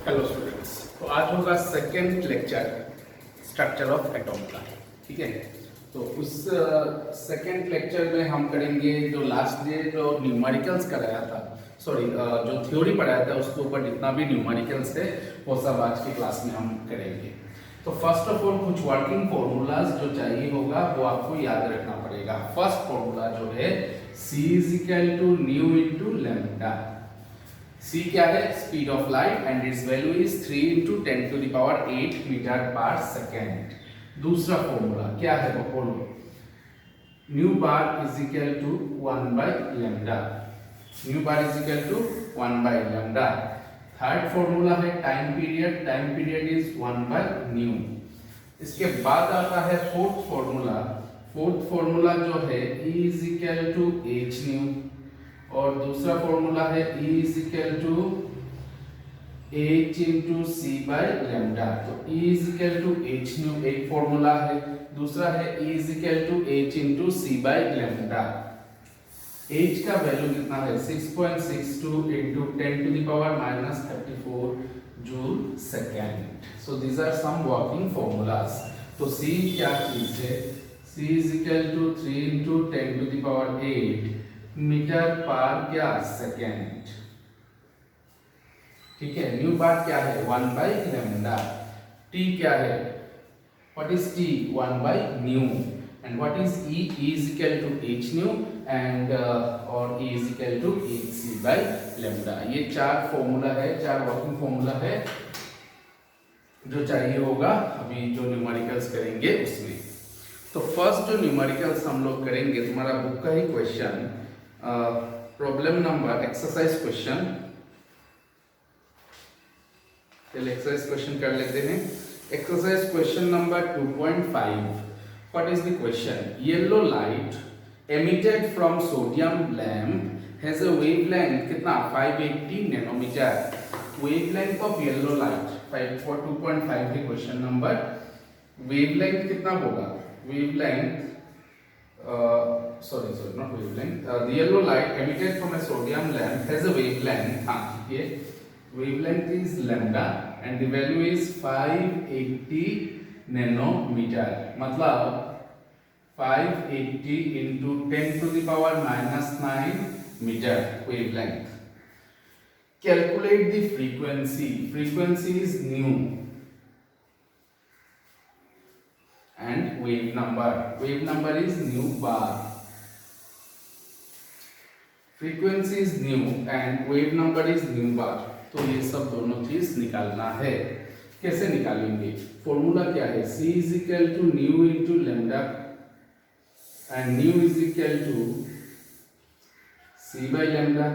Hello students, तो आज होगा second lecture structure of atom का। ठीक है, तो उस सेकेंड लेक्चर में हम करेंगे जो लास्ट डे जो न्यूमेरिकल्स कराया था, सॉरी जो थ्योरी पढ़ाया था उसके ऊपर जितना भी न्यूमेरिकल्स थे वो सब आज की क्लास में हम करेंगे। तो फर्स्ट ऑफ ऑल कुछ वर्किंग फॉर्मूलाज जो चाहिए होगा वो आपको याद रखना पड़ेगा। फर्स्ट फॉर्मूला जो है C is equal to nu into lambda. C क्या है? Speed of light and its value is 3 into 10 to the power 8 metre per second. दूसरा फॉर्मूला क्या है वो बोलो। Nu bar is equal to 1 by lambda. Nu bar is equal to 1 by lambda. Third formula है time period. Time period is 1 by nu. इसके बाद आता है फोर्थ फॉर्मूला। फोर्थ फॉर्मूला जो है E is equal to H nu, और दूसरा formula है E is equal to H into C by lambda. तो E is equal to H nu एक फॉर्मूला है, दूसरा है E is equal to H into C by lambda. H का value कितना है? 6.62 into 10 to the power minus 34 joule second. So these are some working formulas. तो C क्या चीज है? C is equal to 3 into 10 to the power 8 metre पर क्या second. ठीक है, न्यू बार क्या है? 1 बाय लैम्डा। T क्या है? What is T? 1 by nu. And what is E? E is equal to h nu and और E is equal to hc by lambda. ये चार फॉर्मूला है, चार वर्किंग फॉर्मूला है जो चाहिए होगा अभी जो न्यूमेरिकल्स करेंगे उसमें। तो फर्स्ट जो न्यूमेरिकल्स हम लोग करेंगे, तुम्हारा बुक का ही question, problem number exercise question. चलिए एक्सरसाइज क्वेश्चन कर लेते हैं। Exercise question number 2.5। What is the question? Yellow light emitted from sodium lamp has a wavelength कितना? 580 nanometre. Wavelength of yellow light 2.5 के क्वेश्चन नंबर। वेवलेंथ कितना बोला? Wavelength sorry not wavelength, the yellow light emitted from a sodium lamp has a wavelength, ठीक है, wavelength is lambda and the value is 580 nanometer। मतलब 580 into 10 to the power minus 9 meter wavelength। Calculate the frequency. Frequency is nu and wave number. Wave number is nu bar. Frequency is nu and wave number is nu bar। तो ये सब दोनों चीज निकालना है। कैसे निकालेंगे? फॉर्मूला क्या है? C is equal to nu into lambda and nu is equal to C by lambda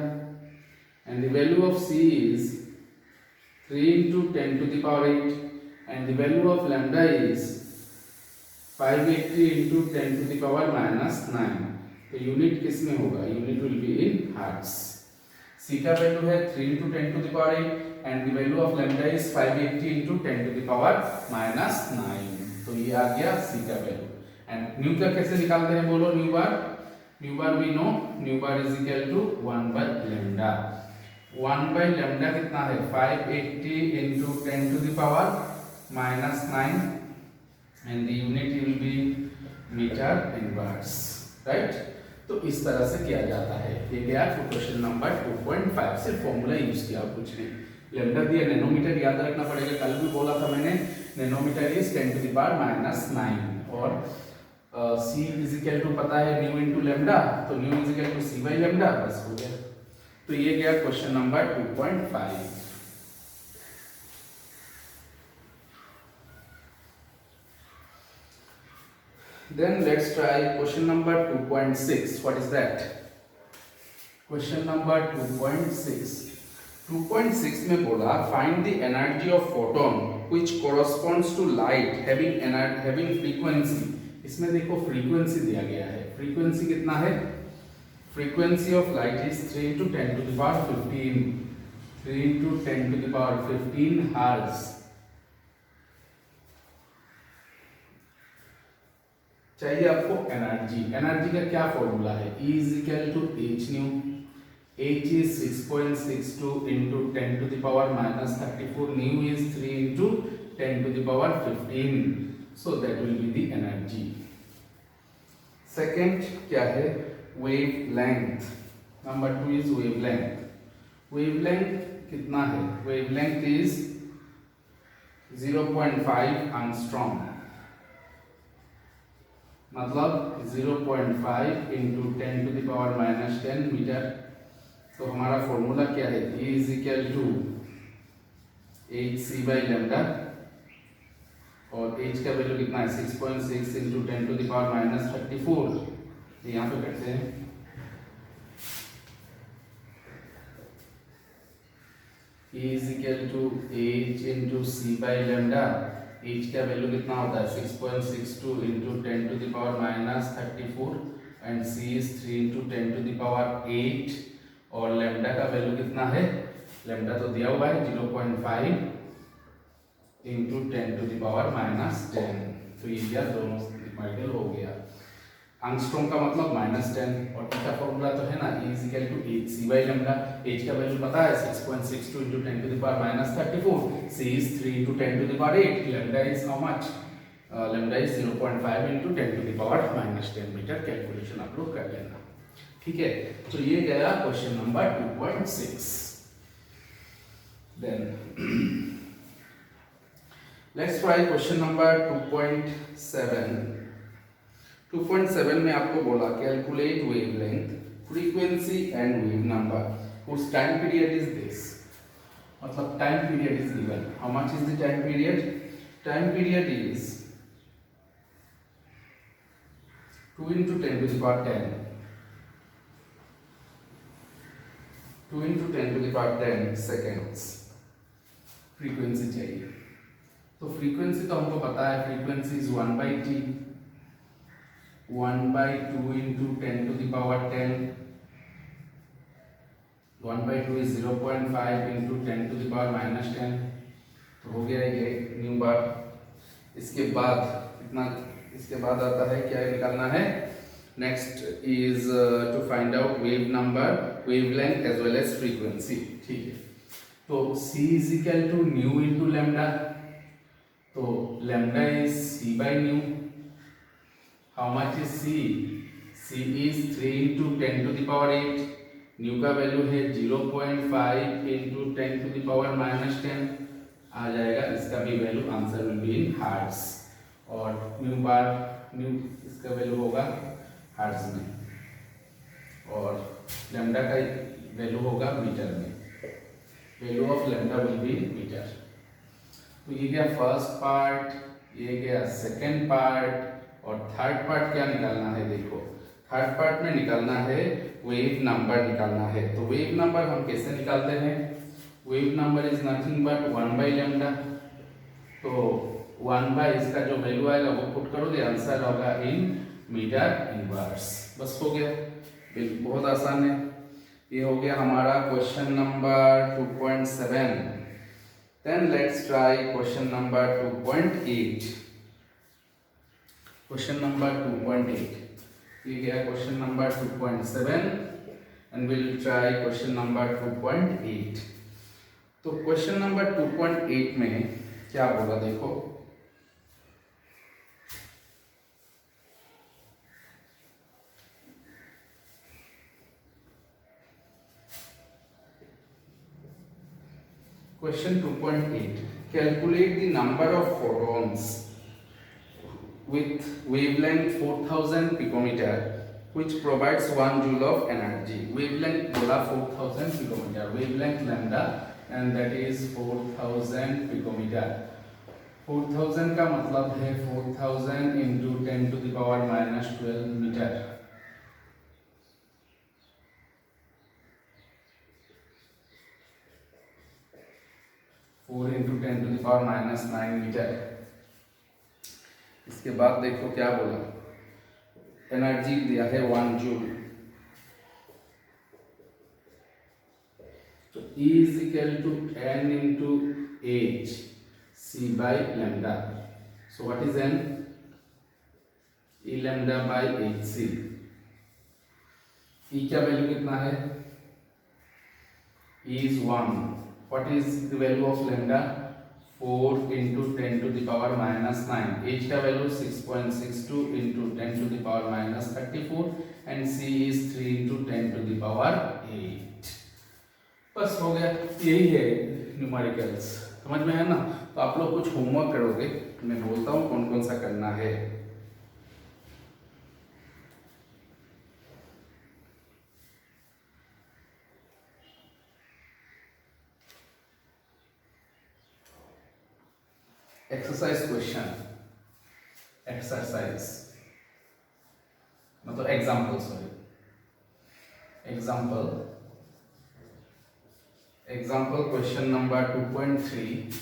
and the value of C is 3 into 10 to the power 8 and the value of lambda is 580 into 10 to the power minus 9। तो unit किस में होगा? Unit will be in hertz. C का value है 3 into 10 to the power 8 and the value of lambda is 580 into 10 to the power minus 9। तो ये आ गया C का वैल्यू। एंड न्यू का कैसे निकालते हैं बोलो? Nu bar, nu bar we know, nu bar is equal to 1 by lambda। 1 by lambda कितना है? 580 into 10 to the power minus 9 and the unit will be meter inverse, right? तो इस तरह से किया जाता है। ये गया क्वेश्चन नंबर 2.5। सिर्फ फॉर्मूला यूज किया, कुछ नहीं। लैम्डा दिया, नैनोमीटर याद रखना पड़ेगा। कल भी बोला था मैंने, nanometre is 10 to the power minus 9 और C इज इक्वल टू पता है न्यू इनटू लैम्डा, तो nu is equal to C by lambda. बस हो गया। तो ये गया question number 2.5। Then let's try question number 2.6. What is that? Question number 2.6. 2.6 में बोला find the energy of photon which corresponds to light having frequency। इसमें देखो frequency दिया गया है। frequency कितना है? frequency of light is 3 into 10 to the power 15। 3 into 10 to the power 15 hertz। चाहिए आपको एनर्जी। एनर्जी का क्या फॉर्मूला है? E is equal to H nu h is 6.62 into 10 to the power minus 34, nu is 3 into 10 to the power 15, so that will be the energy. Second क्या है, wavelength. Number 2 is wavelength. Wavelength कितना है, wavelength is 0.5 angstrom, मतलब 0.5 into 10 to the power minus 10 metre. तो हमारा formula क्या है, E is equal to hc by lambda, और h का वैल्यू कितना है 6.6 into 10 to the power minus 34. तो यहाँ पे करते हैं, E is equal to h into c by lambda. h का वैल्यू कितना होता है 6.62 into 10 to the power minus 34 and c is 3 into 10 to the power 8, और lambda का वैल्यू कितना है, lambda तो दिया हुआ है 0.5 into 10 to the power minus 10. तो ये क्या दोनों न्यूमेरिकल हो गया. एंगस्ट्रॉम का मतलब -10, और इसका फॉर्मूला तो है ना E is equal to hc by lambda. h का वैल्यू पता है 6.62 into 10 to the power minus 34, c is 3 into 10 to the power 8, lambda is how much, lambda is 0.5 into 10 to the power minus 10 metre. Calculation आप लोग कर लेना, ठीक है. तो ये गया question number 2.6. Then let's try question number 2.7. 2.7 में आपको बोला calculate wavelength, frequency and wave number whose time period is this, मतलब time period is given. How much is the time period, time period is 2 into 10 to the power 10, 2 into 10 to the power 10 seconds. Frequency चाहिए, तो frequency तो हमको पता है, frequency is 1/t, 1/2 into 10 to the power 10, 1/2 is 0.5 into 10 to the power minus 10. तो हो गया ये न्यू बार. इसके बाद इतना, इसके बाद आता है क्या निकालना है, next is to find out wave number, wavelength as well as frequency, ठीक है. तो c is equal to nu into lambda, तो lambda is c by nu. How much is c, c is 3 into 10 to the power 8, nu का value है 0.5 into 10 to the power minus 10 आ जाएगा. इसका भी value answer will be in hertz, और nu bar, nu इसका value होगा hertz में, और लैम्डा का वैल्यू होगा मीटर में. Value of lambda will be metre. तो ये गया फर्स्ट पार्ट, ये गया सेकेंड पार्ट, और थर्ड पार्ट क्या निकालना है, देखो थर्ड पार्ट में निकालना है वेव नंबर निकालना है. तो वेव नंबर हम कैसे निकालते हैं, wave number is nothing but 1/लैम्डा. तो 1 इसका जो वैल्यू आएगा वो पुट करोगे, आंसर होगा इन मीटर इनवर्स. बस हो गया, बहुत आसान है. ये हो गया हमारा question number 2.7. Then let's try question number 2.8. Question number 2.8, ये गया question number 2.7 and will try question number 2.8. तो क्वेश्चन नंबर 2.8 में क्या बोला, देखो question 2.8, calculate the number of photons with wavelength 4000 picometer which provides 1 joule of energy. Wavelength बोला 4000 picometer, wavelength lambda and that is 4000 picometer. 4000 का मतलब है 4000 into 10 to the power minus 12 metre. Four into 10 to the power minus 9 metre. इसके बाद देखो क्या बोला, energy दिया है 1 जूल. तो E is equal to n into h c by lambda. So what is n? E lambda by hc. E का value कितना है is 1. What is the value of lambda? 4 into 10 to the power minus 9. H का value 6.62 into 10 to the power minus 34 and C is 3 into 10 to the power 8. बस हो गया, यही है numericals. समझ में है ना? तो आप लोग कुछ होमवर्क करोगे, मैं बोलता हूँ कौन कौन सा करना है। एक्सरसाइज क्वेश्चन, एक्सरसाइज मतलब example, sorry example question number 2.3।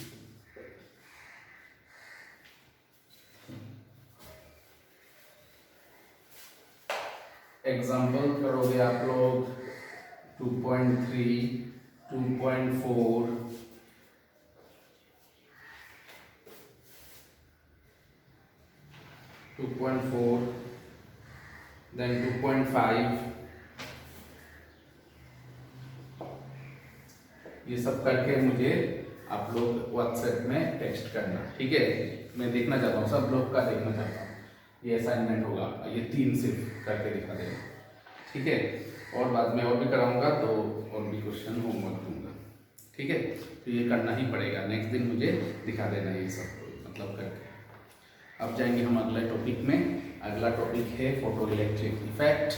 Example करोगे आप लोग 2.3, 2.4, 2.4, then 2.5, ये सब करके मुझे आप लोग व्हाट्सएप में टेक्स्ट करना, ठीक है? मैं देखना चाहता हूँ, सब लोग का देखना चाहता हूँ। ये असाइनमेंट होगा, ये 3 सिर्फ करके दिखा देना, ठीक है? और बाद में और भी कराऊंगा तो और भी क्वेश्चन होमवर्क दूंगा, ठीक है? तो ये करना ही पड़ेगा, नेक्स्ट दिन मुझे दिखा देना ये सब मतलब करके। अब जाएंगे हम अगले टॉपिक में। अगला टॉपिक है फोटो इलेक्ट्रिक इफेक्ट,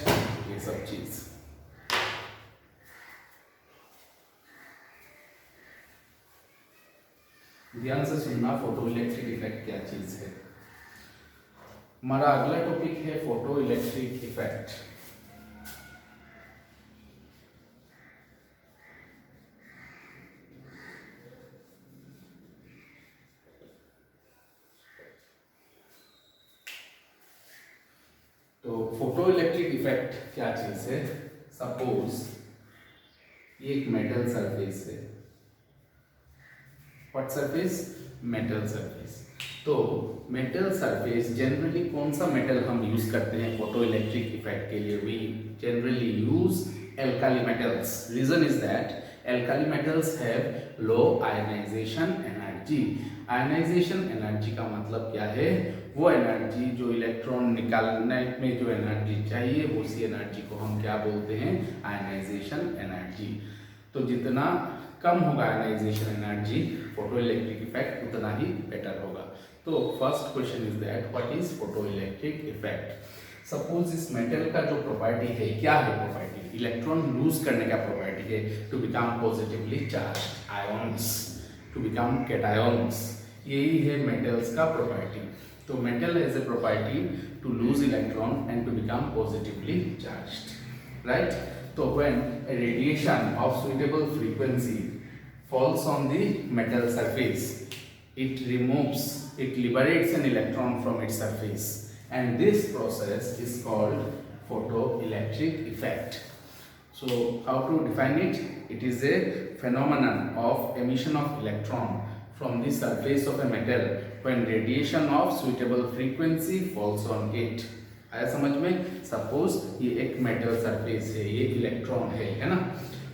ये सब चीज। ध्यान से सुनना, फोटो इलेक्ट्रिक इफेक्ट क्या चीज है। हमारा अगला टॉपिक है फोटो इलेक्ट्रिक इफेक्ट। तो फोटो इलेक्ट्रिक इफेक्ट क्या चीज है? सपोज ये एक मेटल सरफेस है। What surface? Metal surface. तो मेटल सरफेस, जनरली कौन सा मेटल हम यूज करते हैं फोटो इलेक्ट्रिक इफेक्ट के लिए? We generally use alkali metals. Reason is that alkali metals have low ionization energy. Ionization energy का मतलब क्या है? वो एनर्जी जो इलेक्ट्रॉन निकालने में जो एनर्जी चाहिए, उसी एनर्जी को हम क्या बोलते हैं? Ionization energy. तो जितना कम होगा ionization energy photo electric effect उतना ही बेटर होगा। तो first question is that what is photo electric effect. Suppose इस मेटल का जो प्रॉपर्टी है, क्या है प्रॉपर्टी? इलेक्ट्रॉन लूज करने का प्रॉपर्टी है, to become positively charged ions, to become cations. यही है मेटल्स का प्रॉपर्टी। तो metal has a property to lose electron and to become positively charged, right? तो when a radiation of suitable frequency falls on the metal surface, it liberates an electron from its surface, and this process is called photoelectric effect. So how to define it? It is a phenomenon of emission of electron from the surface of a metal when radiation of suitable frequency falls on it. आया समझ में? Suppose ये एक metal surface है, ये electron है ना?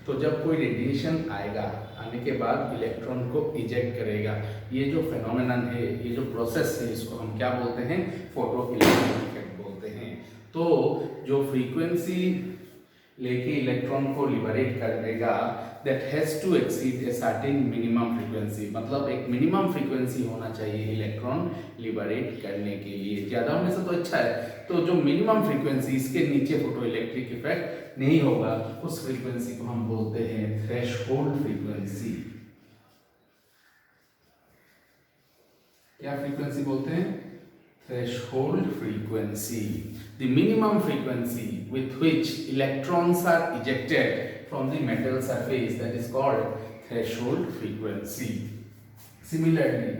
तो जब कोई रेडिएशन आएगा, आने के बाद इलेक्ट्रॉन को इजेक्ट करेगा। ये जो फेनोमेनन है, ये जो प्रोसेस है, इसको हम क्या बोलते हैं? फोटो इलेक्ट्रिक इफेक्ट बोलते हैं। तो जो फ्रीक्वेंसी लेके इलेक्ट्रॉन को लिबरेट कर देगा, that has to exceed a certain minimum frequency. मतलब एक मिनिमम फ्रीक्वेंसी होना चाहिए इलेक्ट्रॉन लिबरेट करने के लिए। ज्यादा होने से तो अच्छा है, तो जो मिनिमम फ्रीक्वेंसी, इसके नीचे फोटो इलेक्ट्रिक इफेक्ट नहीं होगा, उस फ्रीक्वेंसी को हम बोलते हैं थ्रेशहोल्ड फ्रीक्वेंसी। क्या फ्रीक्वेंसी बोलते हैं? threshold frequency, the minimum frequency with which electrons are ejected from the metal surface, that is called threshold frequency. Similarly,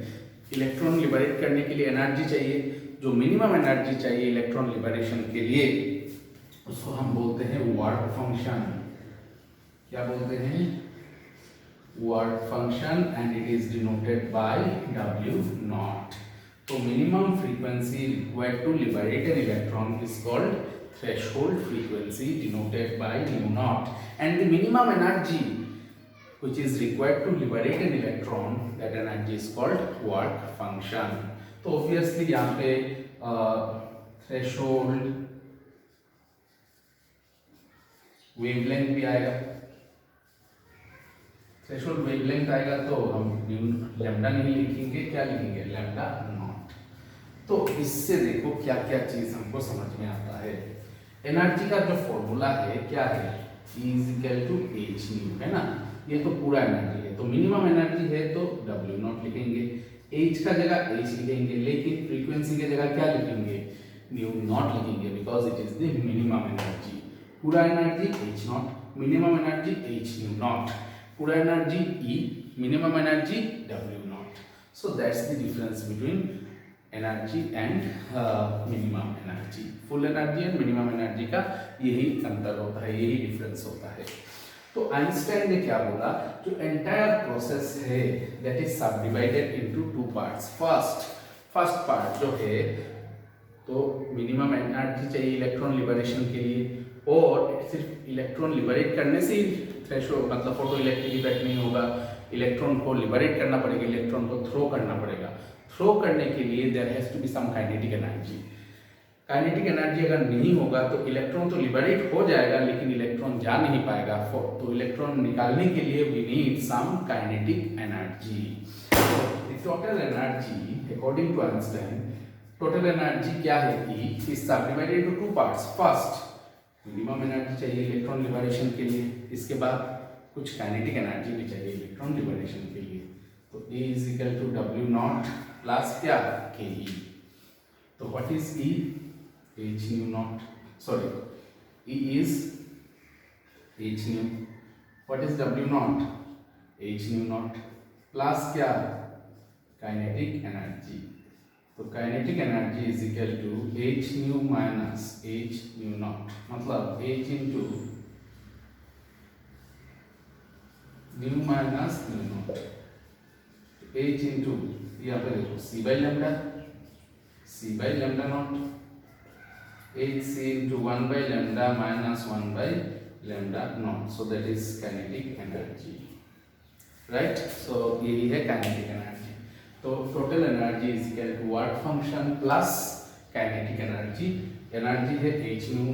electron liberate करने के लिए एनर्जी चाहिए, जो मिनिमम एनर्जी चाहिए इलेक्ट्रॉन लिबरेशन के लिए, उसको हम बोलते हैं वर्क फंक्शन। क्या बोलते हैं? Work function, and it is denoted by W naught. तो minimum frequency required to liberate an electron is called threshold frequency, denoted by mu naught, and the minimum energy which is required to liberate an electron, that energy is called work function. तो obviously यहाँ पे threshold wavelength भी आएगा, threshold wavelength आएगा तो हम lambda नहीं लिखेंगे, क्या लिखेंगे, लैम्डा नॉट। तो इससे देखो क्या क्या चीज हमको समझ में आता है। एनर्जी का जो फॉर्मूला है क्या है, E is equal to H nu, है ना, ये तो पूरा एनर्जी है, तो मिनिमम एनर्जी है तो W नॉट लिखेंगे, H का जगह H लिखेंगे, लेकिन फ्रीक्वेंसी की जगह क्या लिखेंगे, न्यू नॉट लिखेंगे, because it is the minimum energy. पूरा energy H naught, minimum energy H nu naught, पूरा energy E, minimum energy W naught. So that's the difference between energy and minimum energy. Full energy and minimum energy का यही अंतर होता है, यही difference होता है। तो आइंस्टाइन ने क्या बोला, जो एंटायर प्रोसेस है that is sub divided into two parts. First part जो है, तो मिनिमम एनर्जी चाहिए इलेक्ट्रॉन लिबरेशन के लिए, और सिर्फ इलेक्ट्रॉन लिबरेट करने से ही थ्रेशोल्ड मतलब फोटो इलेक्ट्रिक इफेक्ट नहीं होगा, इलेक्ट्रॉन को लिबरेट करना पड़ेगा, इलेक्ट्रॉन को थ्रो करना पड़ेगा। थ्रो करने के लिए there has to be some kinetic energy. Kinetic energy अगर नहीं होगा तो इलेक्ट्रॉन तो लिबरेट हो जाएगा, लेकिन इलेक्ट्रॉन जा नहीं पाएगा, तो इलेक्ट्रॉन निकालने के लिए we need some kinetic energy. The total energy according to Einstein, total energy क्या है, E is sub divided into two parts. First minimum energy चाहिए इलेक्ट्रॉन लिबरेशन के लिए, इसके बाद कुछ काइनेटिक एनर्जी भी चाहिए इलेक्ट्रॉन लिबरेशन के लिए, तो E is equal to W naught plus क्या, KE। तो what is E, H nu naught, sorry, E is H nu, what is W naught, H nu naught plus क्या, kinetic energy. तो kinetic energy is equal to H nu minus H nu naught, मतलब H into nu minus nu naught, H into यहाँ पे देखो C by lambda naught, H into 1 by lambda minus 1 by lambda naught, so that is kinetic energy, right? So यही है kinetic energy। तो total energy is equal to work function plus kinetic energy। energy है H nu,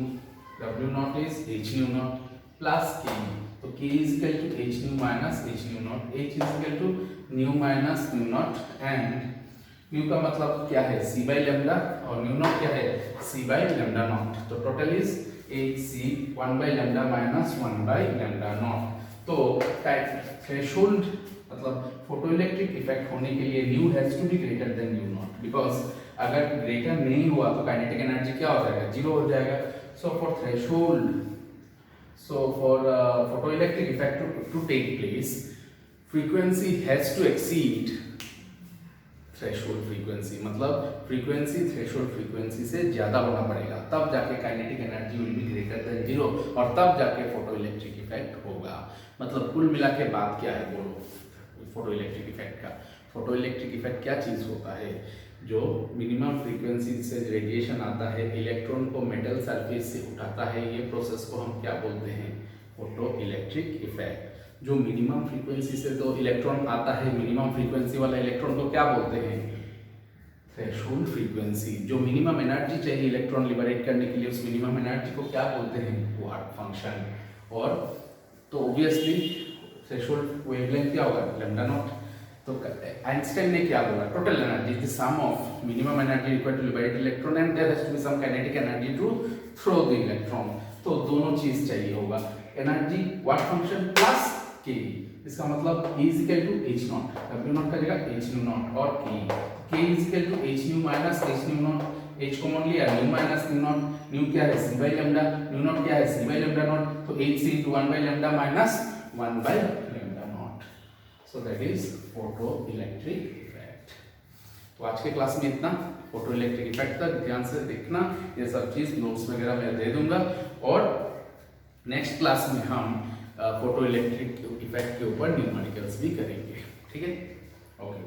W naught is H nu naught plus K, तो K is equal to H nu minus H nu naught, H is equal to nu minus nu naught, and nu का मतलब क्या है, C by lambda, और nu naught क्या है, C by lambda naught. तो total is HC 1 by lambda minus 1 by lambda naught. तो threshold मतलब फोटोइलेक्ट्रिक इफेक्ट होने के लिए nu has to be greater than nu naught, because अगर ग्रेटर नहीं हुआ तो काइनेटिक एनर्जी क्या हो जाएगा, जीरो हो जाएगा। So for threshold, so for photoelectric effect to take place, frequency has to exceed threshold frequency, मतलब फ्रीक्वेंसी थ्रेशोल्ड फ्रीक्वेंसी से ज्यादा होना पड़ेगा, तब जाके kinetic energy will be greater than zero, और तब जाके फोटो इलेक्ट्रिक इफेक्ट होगा। मतलब कुल मिला के बात क्या है बोलो फोटो इलेक्ट्रिक इफेक्ट का। फोटो इलेक्ट्रिक इफेक्ट क्या चीज होता है, जो मिनिमम फ्रीक्वेंसी से रेडिएशन आता है, इलेक्ट्रॉन को मेटल सरफेस से उठाता है, ये प्रोसेस को हम क्या बोलते हैं, फोटो इलेक्ट्रिक इफेक्ट। जो मिनिमम फ्रीक्वेंसी से तो इलेक्ट्रॉन आता है, मिनिमम फ्रीक्वेंसी वाला इलेक्ट्रॉन को क्या बोलते हैं, थ्रेशोल्ड फ्रीक्वेंसी। जो मिनिमम एनर्जी चाहिए इलेक्ट्रॉन लिबरेट करने के लिए, उस मिनिमम एनर्जी को क्या बोलते हैं, वर्क फंक्शन। और तो ऑब्वियसली थ्रेशोल्ड वेवलेंथ क्या होगा, लैम्डा नॉट। तो आइंस्टाइन ने क्या बोला, total energy is the sum of minimum energy required to liberate electron and there has to be some kinetic energy to throw the electron. तो दोनों चीज चाहिए होगा, energy work function plus K। इसका मतलब E is equal to H naught, W naught का जगह H nu naught, और K is equal to H nu minus H nu naught, H common लिया, nu minus nu naught, nu क्या है C by lambda, nu naught क्या है C by lambda naught, तो H into 1 by lambda minus 1 by lambda naught, so that is photoelectric effect। तो आज के class में इतना, फोटो इलेक्ट्रिक इफेक्ट तक ध्यान से देखना, ये सब चीज नोट्स वगैरह मैं दे दूंगा, और नेक्स्ट क्लास में हम फोटो इलेक्ट्रिक इफेक्ट के ऊपर न्यूमेरिकल्स भी करेंगे, ठीक है, ओके।